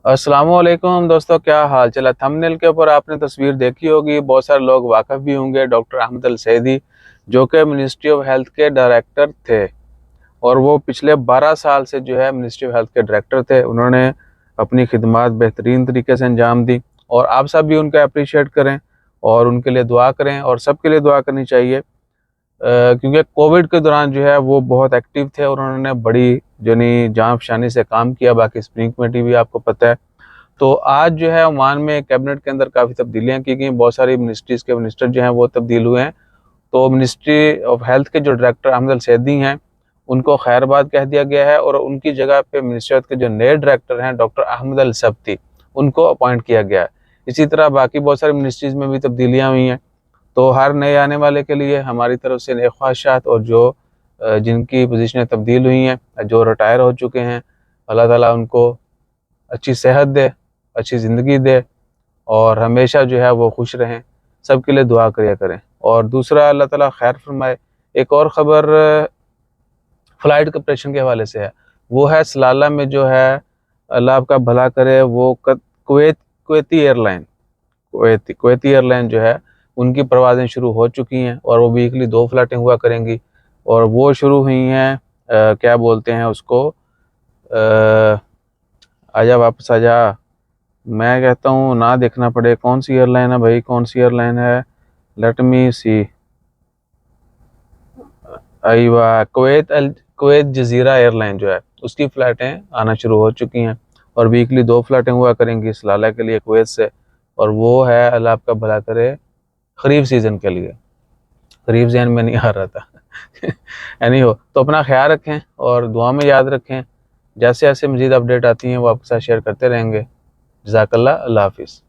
अस्सलामुअलैकुम दोस्तों, क्या हाल चला। थंबनेल के ऊपर आपने तस्वीर देखी होगी, बहुत सारे लोग वाकिफ भी होंगे। डॉक्टर अहमद अल सैदी जो कि मिनिस्ट्री ऑफ हेल्थ के डायरेक्टर थे और वो पिछले 12 साल से जो है मिनिस्ट्री ऑफ हेल्थ के डायरेक्टर थे। उन्होंने अपनी खिदमत बेहतरीन तरीके से अंजाम दी और आप सब भी उनका अप्रिशिएट करें और उनके लिए दुआ करें और सबके लिए दुआ करनी चाहिए। क्योंकि कोविड के दौरान जो है वो बहुत एक्टिव थे और उन्होंने बड़ी जानी जान फशानी से काम किया। बाकी स्प्रिंग कमेटी भी आपको पता है। तो आज जो है ओमान में कैबिनेट के अंदर काफ़ी तब्दीलियां की गई, बहुत सारी मिनिस्ट्रीज़ के मिनिस्टर जो हैं वो तब्दील हुए हैं। तो मिनिस्ट्री ऑफ हेल्थ के जो डायरेक्टर अहमद अल सैदी हैं उनको खैरबाद कह दिया गया है और उनकी जगह पे मिनिस्ट्री ऑफ हेल्थ के जो नए डायरेक्टर हैं डॉक्टर अहमद अल सबती, उनको अपॉइंट किया गया है। इसी तरह बाकी बहुत सारी मिनिस्ट्रीज़ में भी तब्दीलियाँ हुई हैं। तो हर नए आने वाले के लिए हमारी तरफ से नेक ख्वाहिशात, और जो जिनकी पोजीशनें तब्दील हुई हैं, जो रिटायर हो चुके हैं, अल्लाह ताला उनको अच्छी सेहत दे, अच्छी ज़िंदगी दे और हमेशा जो है वो खुश रहें। सबके लिए दुआ करिया करें। और दूसरा, अल्लाह ताला खैर फरमाए। एक और ख़बर फ़्लाइट कॉरपोरेशन के हवाले से है, वो है सलाला में जो है, अल्लाह आपका भला करे, वो कुवैती एयरलाइन, कुवैती एयरलाइन जो है उनकी परवाज़ें शुरू हो चुकी हैं और वो वीकली 2 फ़्लाइटें हुआ करेंगी। और वो शुरू हुई हैं, क्या बोलते हैं उसको, आजा वापस आजा। मैं कहता हूँ ना देखना पड़े कौन सी एयरलाइन है भाई, कौन सी एयरलाइन है। लेट मी सी। अयवा कुवैत जजीरा एयरलाइन जो है उसकी फ़्लाइटें आना शुरू हो चुकी हैं और वीकली 2 फ़्लाइटें हुआ करेंगी सलाला के लिए कुवैत से। और वो है, अल्लाह आपका भला करे, खरीफ सीज़न के लिए। खरीफ जहन में नहीं आ रहा था। एनी हो, तो अपना ख्याल रखें और दुआ में याद रखें। जैसे जैसे मज़ीद अपडेट आती हैं वो आपके साथ शेयर करते रहेंगे। जज़ाकल्लाह, अल्लाह हाफ़िज़।